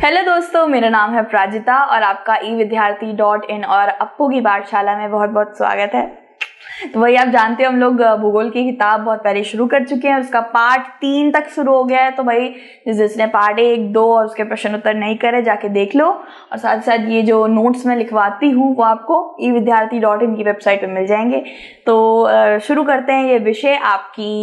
Hello दोस्तों, मेरा नाम है प्राजिता और आपका evidyarthi.in और अप्पू की पाठशाला में बहुत बहुत स्वागत है। तो वही आप जानते हो, हम लोग भूगोल की किताब बहुत पहले शुरू कर चुके हैं। उसका पार्ट 3 तक शुरू हो गया है। तो भाई जिसने पार्ट 1, 2 और उसके प्रश्न उत्तर नहीं करे जाके देख लो। और साथ साथ ये जो नोट्स मैं लिखवाती हूँ वो आपको evidyarthi.in की वेबसाइट पर मिल जाएंगे। तो शुरू करते हैं ये विषय आपकी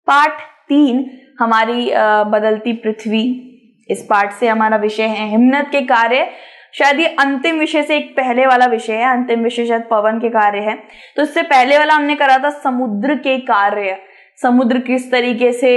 पार्ट 3, हमारी बदलती पृथ्वी। इस पार्ट से हमारा विषय है हिमनद के कार्य। शायद ये अंतिम विषय से एक पहले वाला विषय है। अंतिम विषय शायद पवन के कार्य है। तो इससे पहले वाला हमने करा था समुद्र के कार्य। समुद्र किस तरीके से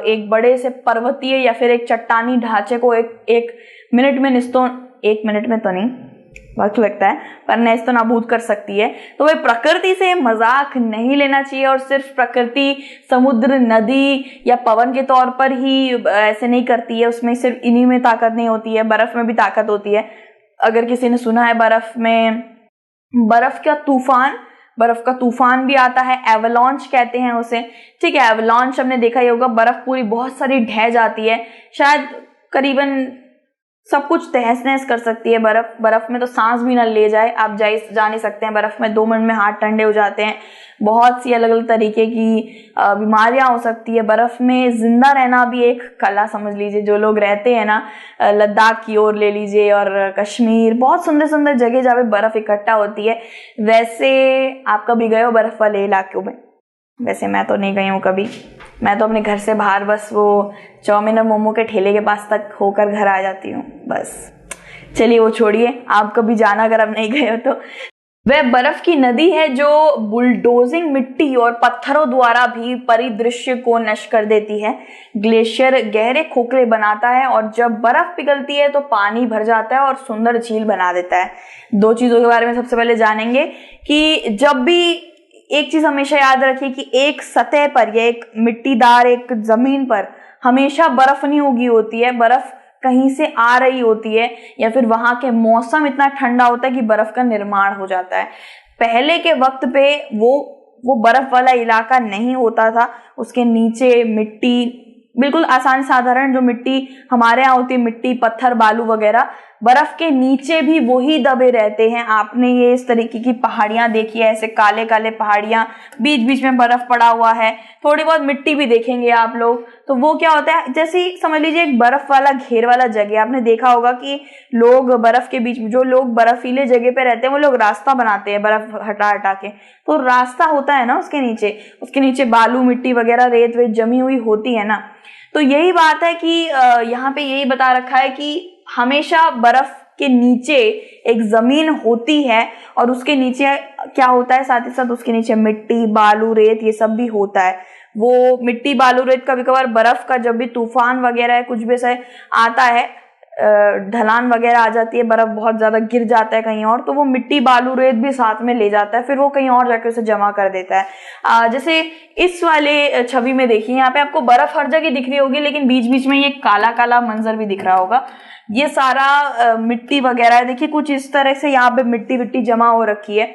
एक बड़े से पर्वतीय या फिर एक चट्टानी ढांचे को एक मिनट में एक मिनट में तो नहीं, वक्त लगता है, पर नेस्त तो नाबूद कर सकती है। तो वह प्रकृति से मजाक नहीं लेना चाहिए और सिर्फ प्रकृति समुद्र, नदी या पवन के तौर पर ही ऐसे नहीं करती है। उसमें सिर्फ इन्हीं में ताकत नहीं होती है, बर्फ में भी ताकत होती है। अगर किसी ने सुना है बर्फ का तूफान भी आता है, एवलांच कहते हैं उसे। ठीक है, एवलांच हमने देखा ही होगा। बर्फ पूरी बहुत सारी ढह जाती है, शायद करीबन सब कुछ तहस नहस कर सकती है बर्फ में तो सांस भी ना ले जाए। आप जा नहीं सकते हैं बर्फ में, 2 मिनट में हाथ ठंडे हो जाते हैं। बहुत सी अलग अलग तरीके की बीमारियां हो सकती है। बर्फ में जिंदा रहना भी एक कला समझ लीजिए। जो लोग रहते हैं ना, लद्दाख की ओर ले लीजिए और कश्मीर, बहुत सुंदर सुंदर जगह जहाँ पे बर्फ इकट्ठा होती है। वैसे आप कभी गए हो बर्फ वाले इलाकों में? वैसे मैं तो नहीं गई हूँ कभी। मैं तो अपने घर से बाहर बस वो चाउमीन और मोमो के ठेले के पास तक होकर घर आ जाती हूँ बस। चलिए वो छोड़िए, आप कभी जाना अगर आप नहीं गए हो तो। वह बर्फ की नदी है जो बुलडोजिंग मिट्टी और पत्थरों द्वारा भी परिदृश्य को नष्ट कर देती है। ग्लेशियर गहरे खोखले बनाता है और जब बर्फ पिघलती है तो पानी भर जाता है और सुंदर झील बना देता है। 2 चीजों के बारे में सबसे पहले जानेंगे कि जब भी एक चीज हमेशा याद रखिए कि एक सतह पर या एक मिट्टीदार एक जमीन पर हमेशा बर्फ नहीं उगी होती है। बर्फ कहीं से आ रही होती है या फिर वहां के मौसम इतना ठंडा होता है कि बर्फ का निर्माण हो जाता है। पहले के वक्त पे वो बर्फ वाला इलाका नहीं होता था। उसके नीचे मिट्टी, बिल्कुल आसान साधारण जो मिट्टी हमारे यहाँ होती है, मिट्टी, पत्थर, बालू वगैरह, बर्फ के नीचे भी वही दबे रहते हैं। आपने ये इस तरीके की पहाड़ियां देखी है, ऐसे काले काले पहाड़ियां, बीच बीच में बर्फ पड़ा हुआ है, थोड़ी बहुत मिट्टी भी देखेंगे आप लोग। तो वो क्या होता है, जैसे समझ लीजिए एक बर्फ वाला घेर वाला जगह। आपने देखा होगा कि लोग बर्फ के बीच में, जो लोग बर्फीले जगह पे रहते हैं वो लोग रास्ता बनाते हैं बर्फ हटा हटा के। तो रास्ता होता है ना उसके नीचे बालू, मिट्टी वगैरह, रेत वेत जमी हुई होती है ना। तो यही बात है कि यहाँ पे यही बता रखा है कि हमेशा बर्फ के नीचे एक जमीन होती है और उसके नीचे क्या होता है, साथ ही साथ उसके नीचे मिट्टी, बालू, रेत, ये सब भी होता है। वो मिट्टी, बालू, रेत, कभी कभार बर्फ का जब भी तूफान वगैरह है, कुछ भी से आता है, ढलान वगैरह आ जाती है, बर्फ बहुत ज्यादा गिर जाता है कहीं और, तो वो मिट्टी, बालू, रेत भी साथ में ले जाता है, फिर वो कहीं और जाके उसे जमा कर देता है। जैसे इस वाले छवि में देखिए, यहाँ पे आपको बर्फ हर जगह दिख रही होगी, लेकिन बीच बीच में ये काला काला मंजर भी दिख रहा होगा। ये सारा मिट्टी वगैरह है। देखिए कुछ इस तरह से यहाँ पे मिट्टी विट्टी जमा हो रखी है।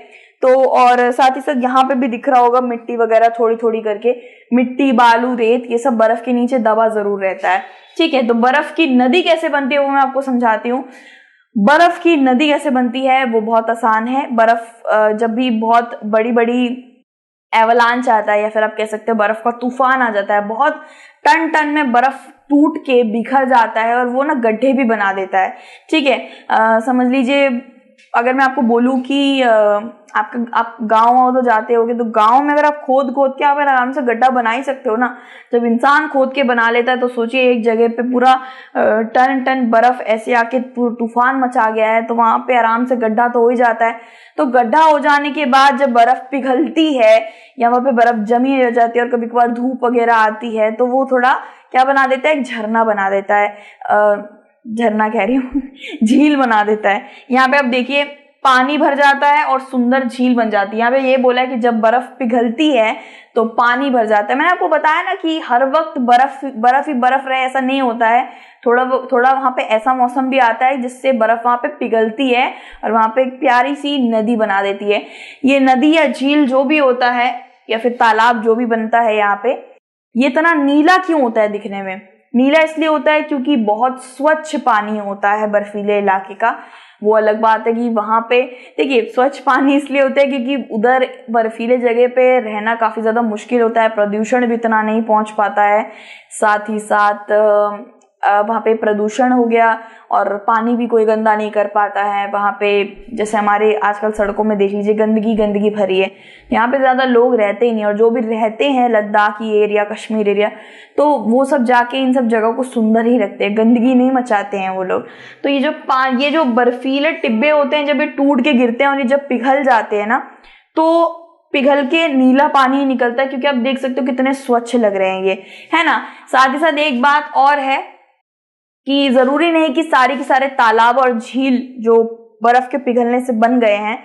तो और साथ ही साथ यहाँ पे भी दिख रहा होगा मिट्टी वगैरह थोड़ी थोड़ी करके, मिट्टी, बालू, रेत, ये सब बर्फ के नीचे दबा जरूर रहता है। ठीक है, तो बर्फ की नदी कैसे बनती है वो मैं आपको समझाती हूँ। बर्फ की नदी कैसे बनती है वो बहुत आसान है। बर्फ जब भी बहुत बड़ी बड़ी एवलांच आता है या फिर आप कह सकते हो बर्फ का तूफान आ जाता है, बहुत टन टन में बर्फ टूट के बिखर जाता है और वो ना गड्ढे भी बना देता है। ठीक है, समझ लीजिए अगर मैं आपको बोलूं कि आप गाँव तो जाते होगे, तो गाँव में अगर आप खोद खोद के आप आराम से गड्ढा बना ही सकते हो ना। जब इंसान खोद के बना लेता है तो सोचिए एक जगह पे पूरा टन टन बर्फ ऐसे आके तूफान मचा गया है, तो वहां पे आराम से गड्ढा तो हो ही जाता है। तो गड्ढा हो जाने के बाद जब बर्फ पिघलती है या वहां पे बर्फ जमी रह जाती है और कभी कभार धूप वगैरह आती है, तो वो थोड़ा क्या बना देता है, एक झरना बना देता है, झरना कह रही हूँ झील बना देता है। यहाँ पे आप देखिए पानी भर जाता है और सुंदर झील बन जाती है। यहाँ पे ये बोला है कि जब बर्फ पिघलती है तो पानी भर जाता है। मैंने आपको बताया ना कि हर वक्त बर्फ ही बर्फ रहे ऐसा नहीं होता है। थोड़ा वहां पे ऐसा मौसम भी आता है जिससे बर्फ वहां पे पिघलती है और वहां पे एक प्यारी सी नदी बना देती है। ये नदी या झील जो भी होता है या फिर तालाब जो भी बनता है यहाँ पे, ये इतना नीला क्यों होता है दिखने में? नीला इसलिए होता है क्योंकि बहुत स्वच्छ पानी होता है बर्फीले इलाके का। वो अलग बात है कि वहां पे देखिए स्वच्छ पानी इसलिए होता है क्योंकि उधर बर्फीले जगह पे रहना काफी ज्यादा मुश्किल होता है, प्रदूषण भी इतना नहीं पहुंच पाता है, साथ ही साथ वहाँ पे प्रदूषण हो गया और पानी भी कोई गंदा नहीं कर पाता है वहाँ पे। जैसे हमारे आजकल सड़कों में देख लीजिए गंदगी गंदगी भरी है, यहाँ पे ज़्यादा लोग रहते ही नहीं, और जो भी रहते हैं लद्दाखी एरिया, कश्मीर एरिया, तो वो सब जाके इन सब जगहों को सुंदर ही रखते हैं, गंदगी नहीं मचाते हैं वो लोग। तो ये जो बर्फीले टिब्बे होते हैं जब ये टूट के गिरते हैं और ये जब पिघल जाते हैं ना, तो पिघल के नीला पानी निकलता है, क्योंकि आप देख सकते हो कितने स्वच्छ लग रहे हैं ये, है ना। साथ ही साथ एक बात और है कि जरूरी नहीं कि सारे के सारे तालाब और झील जो बर्फ के पिघलने से बन गए हैं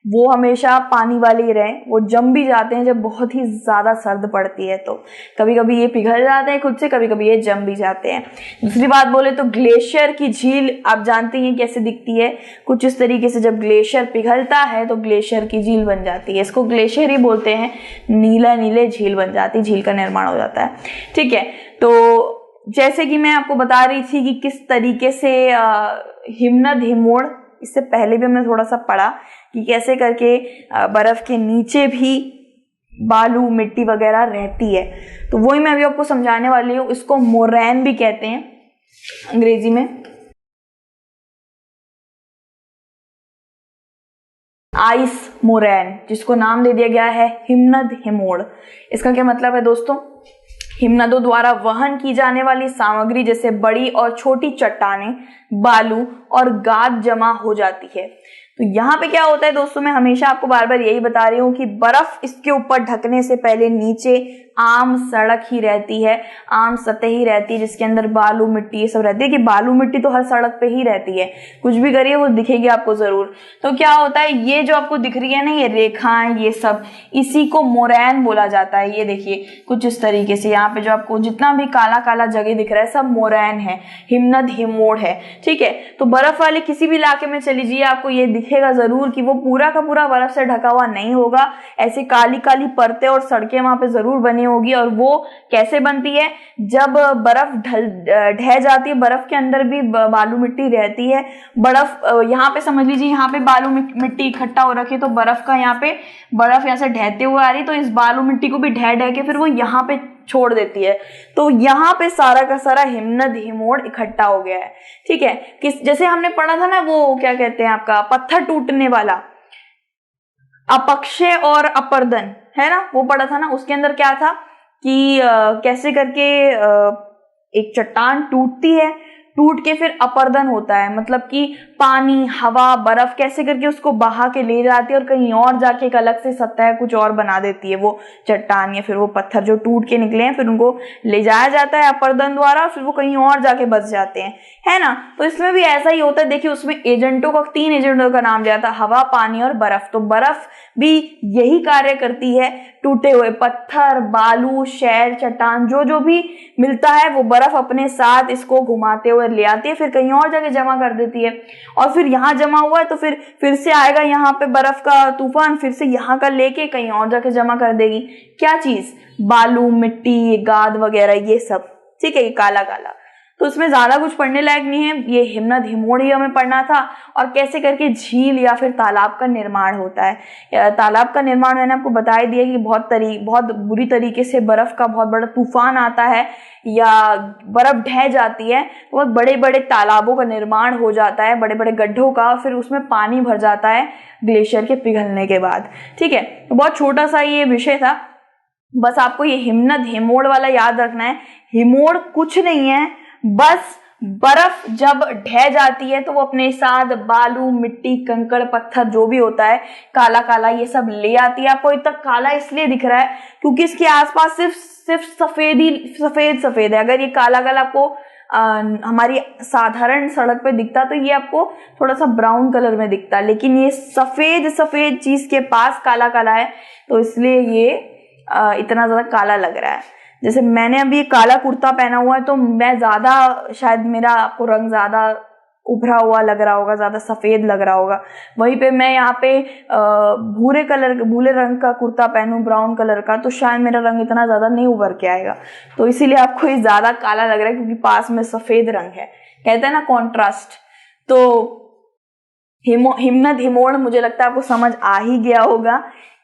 वो हमेशा पानी वाले ही रहे, वो जम भी जाते हैं जब बहुत ही ज्यादा सर्द पड़ती है, तो कभी कभी ये पिघल जाते हैं खुद से, कभी कभी ये जम भी जाते हैं। दूसरी बात बोले तो ग्लेशियर की झील आप जानते हैं कैसे दिखती है, कुछ इस तरीके से। जब ग्लेशियर पिघलता है तो ग्लेशियर की झील बन जाती है, इसको ग्लेशियर ही बोलते हैं, नीला नीले झील बन जाती है, झील का निर्माण हो जाता है, ठीक है। तो जैसे कि मैं आपको बता रही थी कि किस तरीके से हिमनद हिमोड़, इससे पहले भी हमने थोड़ा सा पढ़ा कि कैसे करके बर्फ के नीचे भी बालू मिट्टी वगैरह रहती है, तो वही मैं अभी आपको समझाने वाली हूँ। इसको मोरैन भी कहते हैं अंग्रेजी में, आइस मोरैन, जिसको नाम दे दिया गया है हिमनद हिमोड़। इसका क्या मतलब है दोस्तों? हिमनदों द्वारा वहन की जाने वाली सामग्री जैसे बड़ी और छोटी चट्टानें, बालू और गाद जमा हो जाती है। तो यहाँ पे क्या होता है दोस्तों, मैं हमेशा आपको बार बार यही बता रही हूँ कि बर्फ इसके ऊपर ढकने से पहले नीचे आम सड़क ही रहती है, आम सतह ही रहती है, जिसके अंदर बालू मिट्टी ये सब रहती है। कि बालू मिट्टी तो हर सड़क पे ही रहती है, कुछ भी करिए वो दिखेगी आपको जरूर। तो क्या होता है, ये जो आपको दिख रही है ना ये रेखाएं, ये सब, इसी को मोरैन बोला जाता है। ये देखिए कुछ इस तरीके से यहाँ पे जो आपको जितना भी काला काला जगह दिख रहा है सब मोरैन है, हिमनद हिमोड़ है, ठीक है। तो बर्फ वाले किसी भी इलाके में चली जाइए आपको ये दिखेगा जरूर कि वो पूरा का पूरा बर्फ से ढका हुआ नहीं होगा, ऐसी काली काली परतें और सड़कें वहां पे जरूर बनी होगी। और वो कैसे बनती है, जब बर्फ ढह जाती है, बर्फ के अंदर भी बालू मिट्टी रहती है, बर्फ यहाँ पे समझ लीजिए यहाँ पे बालू मिट्टी इकट्ठा हो रखी है, तो बर्फ का यहाँ पे बर्फ यहाँ से ढहते हुए आ रही, तो इस बालू मिट्टी को भी ढह ढह के फिर वो यहाँ पे छोड़ देती है, तो यहाँ पे सारा का सारा हिमनद हिमोड़ इकट्ठा हो गया है, ठीक है। जैसे हमने पढ़ा था ना वो क्या कहते हैं आपका पत्थर टूटने वाला, अपक्षय और अपर्दन, है ना, वो पढ़ा था ना। उसके अंदर क्या था कि कैसे करके एक चट्टान टूटती है, टूट के फिर अपर्दन होता है, मतलब कि पानी, हवा, बर्फ कैसे करके उसको बहा के ले जाती है और कहीं और जाके एक अलग से सतह कुछ और बना देती है वो चट्टान या फिर वो पत्थर जो टूट के निकले हैं, फिर उनको ले जाया जाता है अपर्दन द्वारा, फिर वो कहीं और जाके बस जाते हैं, है ना। तो इसमें भी ऐसा ही होता है। देखिए उसमें एजेंटों का 3 एजेंटों का नाम लिया था, हवा, पानी और बर्फ। तो बर्फ भी यही कार्य करती है, टूटे हुए पत्थर, बालू, शैल, चट्टान जो भी मिलता है वो बर्फ अपने साथ इसको घुमाते हुए ले आती है, फिर कहीं और जाके जमा कर देती है, और फिर यहाँ जमा हुआ है तो फिर से आएगा यहाँ पे बर्फ का तूफान, फिर से यहाँ का लेके कहीं और जाके जमा कर देगी। क्या चीज? बालू, मिट्टी, गाद वगैरह ये सब, ठीक है, ये काला काला। तो उसमें ज्यादा कुछ पढ़ने लायक नहीं है, ये हिमनद हिमोड़ ही हमें पढ़ना था, और कैसे करके झील या फिर तालाब का निर्माण होता है। तालाब का निर्माण मैंने आपको बता ही दिया कि बहुत बुरी तरीके से बर्फ का बहुत बड़ा तूफान आता है या बर्फ ढह जाती है, बहुत बड़े बड़े तालाबों का निर्माण हो जाता है, बड़े बड़े गड्ढों का, फिर उसमें पानी भर जाता है ग्लेशियर के पिघलने के बाद, ठीक है। तो बहुत छोटा सा ये विषय था, बस आपको ये हिमनद हिमोड़ वाला याद रखना है। हिमोड़ कुछ नहीं है, बस बर्फ जब ढह जाती है तो वो अपने साथ बालू, मिट्टी, कंकड़, पत्थर जो भी होता है काला काला ये सब ले आती है। आपको इतना काला इसलिए दिख रहा है क्योंकि इसके आसपास सिर्फ सफेद है। अगर ये काला काला आपको हमारी साधारण सड़क पे दिखता तो ये आपको थोड़ा सा ब्राउन कलर में दिखता, लेकिन ये सफेद चीज के पास काला काला है, तो इसलिए ये इतना ज्यादा काला लग रहा है। जैसे मैंने अभी काला कुर्ता पहना हुआ है तो मैं ज्यादा, शायद मेरा आपको रंग ज्यादा उभरा हुआ लग रहा होगा, ज़्यादा सफ़ेद लग रहा होगा। वहीं पे मैं यहाँ पे भूरे रंग का कुर्ता पहनूं, ब्राउन कलर का, तो शायद मेरा रंग इतना ज़्यादा नहीं उभर के आएगा। तो इसीलिए आपको ये ज़्यादा काला लग रहा है क्योंकि पास में सफ़ेद रंग है, कहते हैं ना कॉन्ट्रास्ट। तो हिम्मत हिमोड़ मुझे लगता है आपको समझ आ ही गया होगा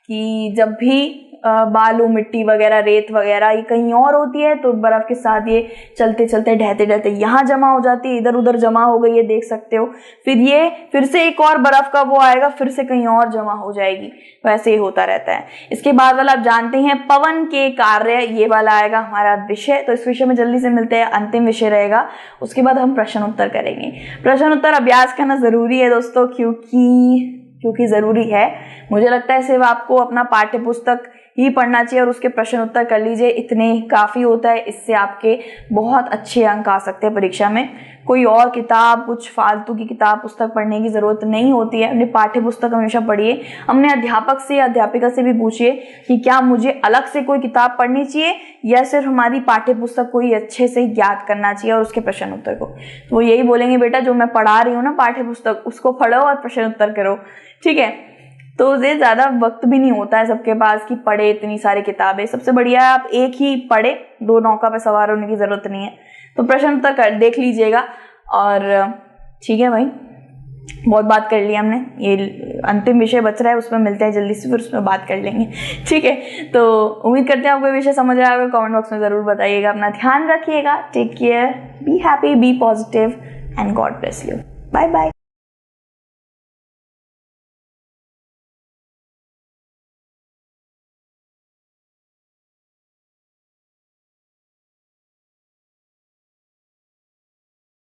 कि जब भी बालू, मिट्टी वगैरह, रेत वगैरह ये कहीं और होती है तो बर्फ़ के साथ ये चलते चलते ढहते ढहते यहाँ जमा हो जाती है, इधर उधर जमा हो गई है, देख सकते हो। फिर से एक और बर्फ़ का वो आएगा, फिर से कहीं और जमा हो जाएगी, वैसे ही होता रहता है। इसके बाद वाला आप जानते हैं पवन के कार्य, ये वाला आएगा हमारा विषय। तो इस विषय में जल्दी से मिलते हैं, अंतिम विषय रहेगा, उसके बाद हम प्रश्न उत्तर करेंगे। प्रश्न उत्तर अभ्यास करना ज़रूरी है दोस्तों, क्योंकि ज़रूरी है। मुझे लगता है सिर्फ आपको अपना पाठ्य पुस्तक ही पढ़ना चाहिए और उसके प्रश्न उत्तर कर लीजिए, इतने काफ़ी होता है। इससे आपके बहुत अच्छे अंक आ सकते हैं परीक्षा में। कोई और किताब, कुछ फालतू की किताब पुस्तक पढ़ने की ज़रूरत नहीं होती है। अपनी पाठ्य पुस्तक हमेशा पढ़िए। अपने अध्यापक से, अध्यापिका से भी पूछिए कि क्या मुझे अलग से कोई किताब पढ़नी चाहिए या सिर्फ हमारी पाठ्य पुस्तक को ही अच्छे से याद करना चाहिए और उसके प्रश्न उत्तर को। तो वो यही बोलेंगे, बेटा जो मैं पढ़ा रही हूँ ना पाठ्य पुस्तक, उसको पढ़ो और प्रश्न उत्तर करो, ठीक है। तो ये ज़्यादा वक्त भी नहीं होता है सबके पास कि पढ़े इतनी सारी किताबें। सबसे बढ़िया है आप एक ही पढ़े, दो नौका पे सवार होने की ज़रूरत नहीं है। तो प्रश्न उत्तर कर देख लीजिएगा। और ठीक है भाई, बहुत बात कर ली हमने, ये अंतिम विषय बच रहा है, उसमें मिलते हैं जल्दी से, फिर उसमें बात कर लेंगे, ठीक है। तो उम्मीद करते हैं आपको ये विषय समझ आएगा। कमेंट बॉक्स में ज़रूर बताइएगा। अपना ध्यान रखिएगा। Take care, be happy, be positive and God bless you. Bye bye.